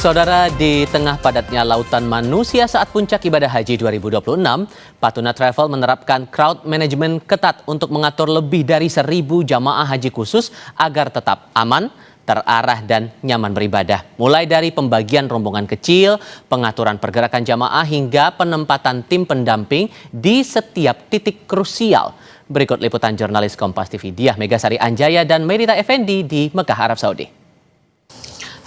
Saudara, di tengah padatnya lautan manusia saat puncak ibadah haji 2026, Patuna Travel menerapkan crowd management ketat untuk mengatur lebih dari 1.000 jamaah haji khusus agar tetap aman, terarah dan nyaman beribadah. Mulai dari pembagian rombongan kecil, pengaturan pergerakan jamaah hingga penempatan tim pendamping di setiap titik krusial. Berikut liputan jurnalis Kompas TV Diah Megasari Anjaya dan Merita Effendi di Mekah, Arab Saudi.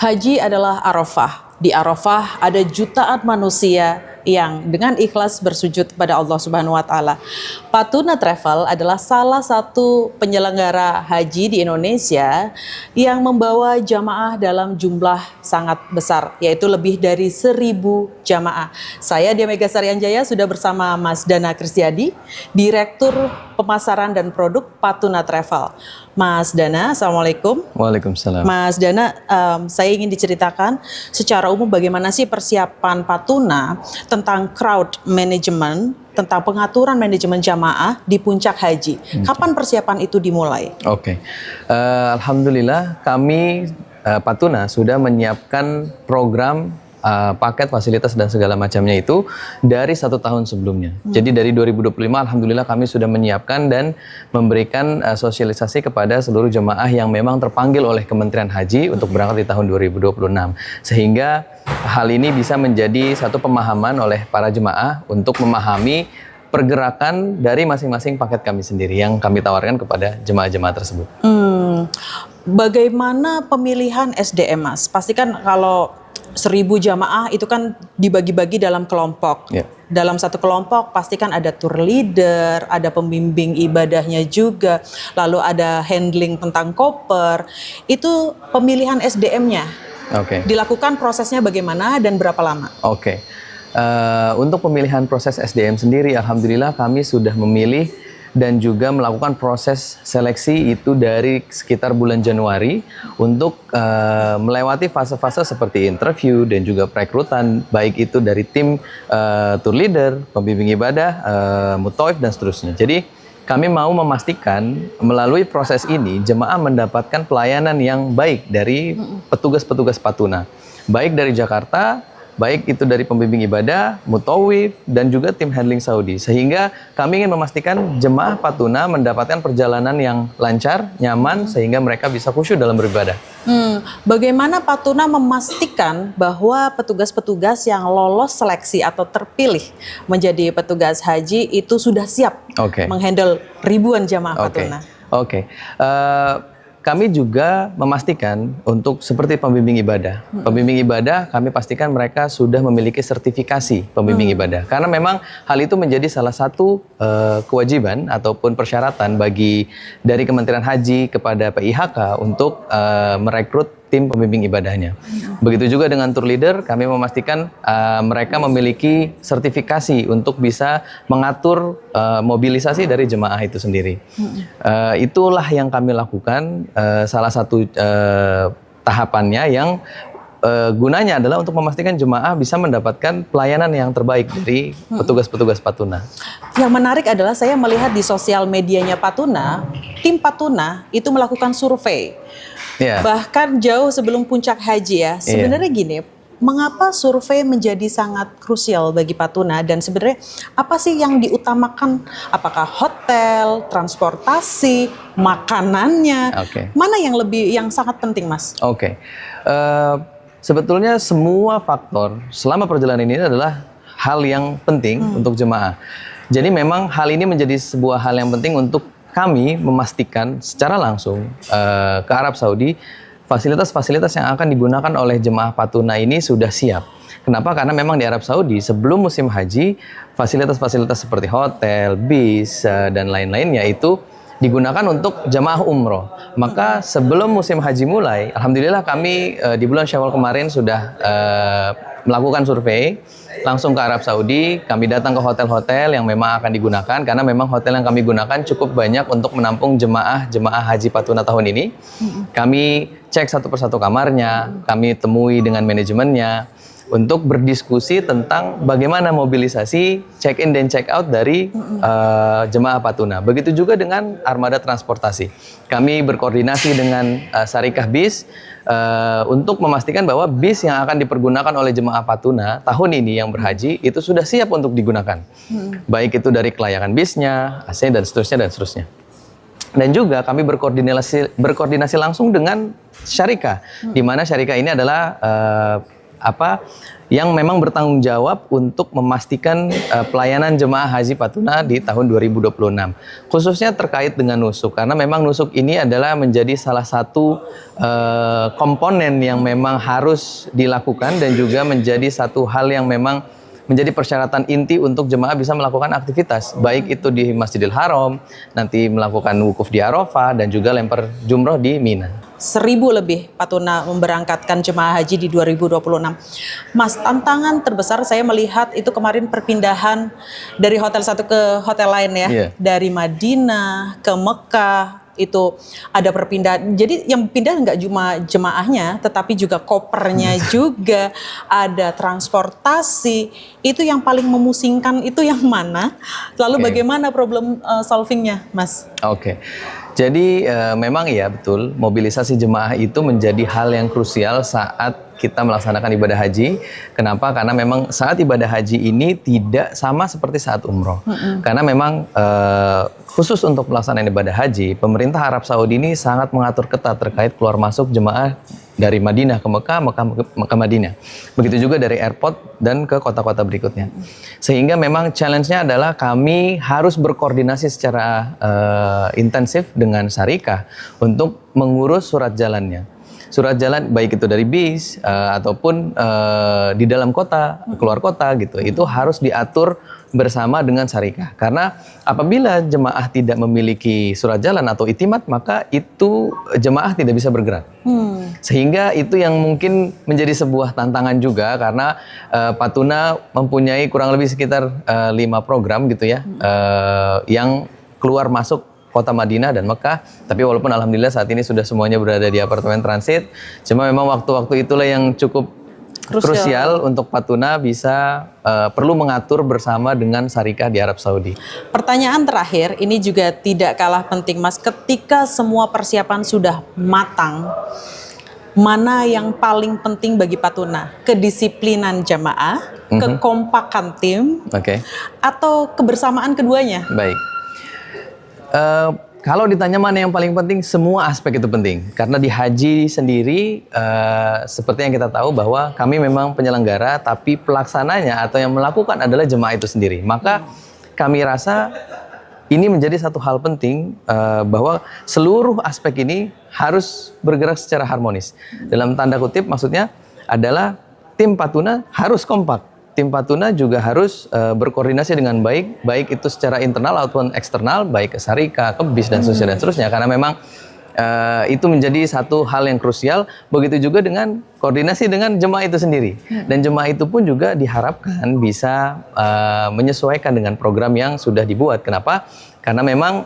Haji adalah Arafah. Di Arafah ada jutaan manusia yang dengan ikhlas bersujud kepada Allah Subhanahu wa taala. Patuna Travel adalah salah satu penyelenggara haji di Indonesia yang membawa jamaah dalam jumlah sangat besar, yaitu lebih dari 1.000 jamaah. Saya Diah Megasari Anjaya sudah bersama Mas Dana Kristiadi, Direktur Pemasaran dan Produk Patuna Travel. Mas Dana, Assalamualaikum. Waalaikumsalam. Mas Dana, saya ingin diceritakan secara umum bagaimana sih persiapan Patuna tentang crowd management, tentang pengaturan manajemen jamaah di puncak haji. Kapan persiapan itu dimulai? Oke. Alhamdulillah kami Patuna sudah menyiapkan program paket fasilitas dan segala macamnya itu dari 1 tahun sebelumnya. Jadi dari 2025 alhamdulillah kami sudah menyiapkan dan memberikan sosialisasi kepada seluruh jemaah yang memang terpanggil oleh Kementerian Haji untuk berangkat di tahun 2026. Sehingga hal ini bisa menjadi satu pemahaman oleh para jemaah untuk memahami pergerakan dari masing-masing paket kami sendiri yang kami tawarkan kepada jemaah-jemaah tersebut. Bagaimana pemilihan SDM, Mas? Pastikan kalau 1.000 jamaah itu kan dibagi-bagi dalam kelompok. Yeah. Dalam satu kelompok pastikan ada tour leader, ada pembimbing ibadahnya juga, lalu ada handling tentang koper. Itu pemilihan SDM-nya. Oke. Dilakukan prosesnya bagaimana dan berapa lama? Oke. Untuk pemilihan proses SDM sendiri, alhamdulillah kami sudah memilih dan juga melakukan proses seleksi itu dari sekitar bulan Januari untuk melewati fase-fase seperti interview dan juga perekrutan, baik itu dari tim tour leader, pembimbing ibadah, mutawif dan seterusnya. Jadi kami mau memastikan melalui proses ini jemaah mendapatkan pelayanan yang baik dari petugas-petugas Patuna, baik dari Jakarta, baik itu dari pembimbing ibadah, mutawif, dan juga tim handling Saudi. Sehingga kami ingin memastikan jemaah Patuna mendapatkan perjalanan yang lancar, nyaman, sehingga mereka bisa khusyuk dalam beribadah. Bagaimana Patuna memastikan bahwa petugas-petugas yang lolos seleksi atau terpilih menjadi petugas haji itu sudah siap menghandle ribuan jamaah Patuna? Kami juga memastikan untuk seperti pembimbing ibadah. Pembimbing ibadah kami pastikan mereka sudah memiliki sertifikasi pembimbing ibadah. Karena memang hal itu menjadi salah satu kewajiban ataupun persyaratan bagi dari Kementerian Haji kepada PIHK untuk merekrut tim pembimbing ibadahnya. Begitu juga dengan tour leader, kami memastikan mereka memiliki sertifikasi untuk bisa mengatur mobilisasi dari jemaah itu sendiri. Itulah yang kami lakukan, salah satu tahapannya yang gunanya adalah untuk memastikan jemaah bisa mendapatkan pelayanan yang terbaik dari petugas-petugas Patuna. Yang menarik adalah saya melihat di sosial medianya Patuna, tim Patuna itu melakukan survei. Yeah. Bahkan jauh sebelum puncak haji ya. Sebenarnya gini, mengapa survei menjadi sangat krusial bagi Patuna dan sebenarnya apa sih yang diutamakan? Apakah hotel, transportasi, makanannya? Mana yang sangat penting, Mas? Sebetulnya semua faktor selama perjalanan ini adalah hal yang penting untuk jemaah. Jadi memang hal ini menjadi sebuah hal yang penting untuk kami memastikan secara langsung ke Arab Saudi fasilitas-fasilitas yang akan digunakan oleh jemaah Patuna ini sudah siap. Kenapa? Karena memang di Arab Saudi sebelum musim haji fasilitas-fasilitas seperti hotel, bis dan lain-lainnya itu digunakan untuk jemaah umroh. Maka sebelum musim haji mulai, alhamdulillah kami di bulan Syawal kemarin sudah melakukan survei langsung ke Arab Saudi. Kami datang ke hotel-hotel yang memang akan digunakan karena memang hotel yang kami gunakan cukup banyak untuk menampung jemaah haji Patuna tahun ini. Kami cek satu persatu kamarnya, kami temui dengan manajemennya. untuk berdiskusi tentang bagaimana mobilisasi check in dan check out dari jemaah Patuna. Begitu juga dengan armada transportasi. Kami berkoordinasi dengan Syarikah Bis untuk memastikan bahwa bis yang akan dipergunakan oleh jemaah Patuna tahun ini yang berhaji itu sudah siap untuk digunakan. Baik itu dari kelayakan bisnya, AC dan seterusnya. Dan juga kami berkoordinasi langsung dengan Syarikah, di mana Syarikah ini adalah yang memang bertanggung jawab untuk memastikan pelayanan jemaah haji Patuna di tahun 2026. Khususnya terkait dengan nusuk, karena memang nusuk ini adalah menjadi salah satu komponen yang memang harus dilakukan dan juga menjadi satu hal yang memang menjadi persyaratan inti untuk jemaah bisa melakukan aktivitas, baik itu di Masjidil Haram, nanti melakukan wukuf di Arafah, dan juga lempar jumroh di Mina. 1.000 lebih Patuna memberangkatkan jemaah haji di 2026. Mas, tantangan terbesar saya melihat itu kemarin perpindahan dari hotel satu ke hotel lain ya. Iya. Dari Madinah ke Mekah itu ada perpindahan. Jadi yang pindah nggak cuma jemaahnya, tetapi juga kopernya juga, ada transportasi. Itu yang paling memusingkan itu yang mana? Lalu bagaimana problem solvingnya, Mas? Oke. Jadi memang ya betul, mobilisasi jemaah itu menjadi hal yang krusial saat kita melaksanakan ibadah haji. Kenapa? Karena memang saat ibadah haji ini tidak sama seperti saat umroh. Karena memang khusus untuk pelaksanaan ibadah haji, pemerintah Arab Saudi ini sangat mengatur ketat terkait keluar masuk jemaah dari Madinah ke Mekah, Mekah ke Madinah. Begitu juga dari airport dan ke kota-kota berikutnya. Sehingga memang challenge-nya adalah kami harus berkoordinasi secara intensif dengan Syarikah untuk mengurus surat jalannya. Surat jalan baik itu dari bis ataupun di dalam kota, keluar kota gitu. Itu harus diatur bersama dengan Syarikah. Karena apabila jemaah tidak memiliki surat jalan atau itimat, maka itu jemaah tidak bisa bergerak. Sehingga itu yang mungkin menjadi sebuah tantangan juga, karena Patuna mempunyai kurang lebih sekitar 5 program gitu ya, yang keluar masuk kota Madinah dan Mekah. Tapi walaupun alhamdulillah saat ini sudah semuanya berada di apartemen transit, cuma memang waktu-waktu itulah yang cukup krusial untuk Patuna bisa perlu mengatur bersama dengan Syarikah di Arab Saudi. Pertanyaan terakhir, ini juga tidak kalah penting, Mas. Ketika semua persiapan sudah matang, mana yang paling penting bagi Patuna? Kedisiplinan jamaah, kekompakan tim, atau kebersamaan keduanya? Baik. Kalau ditanya mana yang paling penting, semua aspek itu penting. Karena di haji sendiri, seperti yang kita tahu bahwa kami memang penyelenggara, tapi pelaksananya atau yang melakukan adalah jemaah itu sendiri. Maka kami rasa ini menjadi satu hal penting, bahwa seluruh aspek ini harus bergerak secara harmonis. Dalam tanda kutip maksudnya adalah tim Patuna harus kompak. Tim Patuna juga harus berkoordinasi dengan baik, baik itu secara internal ataupun eksternal, baik ke Syarikah, ke BIS dan seterusnya. Karena memang itu menjadi satu hal yang krusial. Begitu juga dengan koordinasi dengan jemaah itu sendiri. Dan jemaah itu pun juga diharapkan bisa menyesuaikan dengan program yang sudah dibuat. Kenapa? Karena memang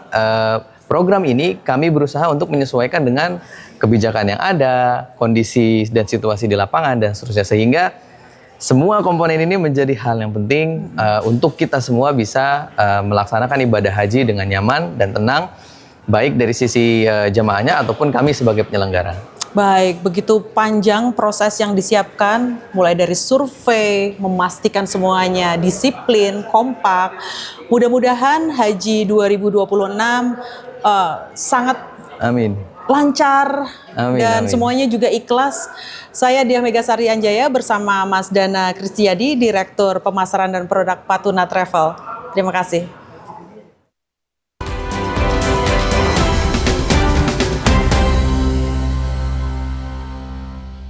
program ini kami berusaha untuk menyesuaikan dengan kebijakan yang ada, kondisi dan situasi di lapangan dan seterusnya. Sehingga semua komponen ini menjadi hal yang penting untuk kita semua bisa melaksanakan ibadah haji dengan nyaman dan tenang, baik dari sisi jemaahnya ataupun kami sebagai penyelenggara. Baik, begitu panjang proses yang disiapkan, mulai dari survei, memastikan semuanya disiplin, kompak. Mudah-mudahan Haji 2026 sangat lancar dan semuanya juga ikhlas. Saya Diah Megasari Anjaya bersama Mas Dana Kristiyadi, Direktur Pemasaran dan Produk Patuna Travel. Terima kasih.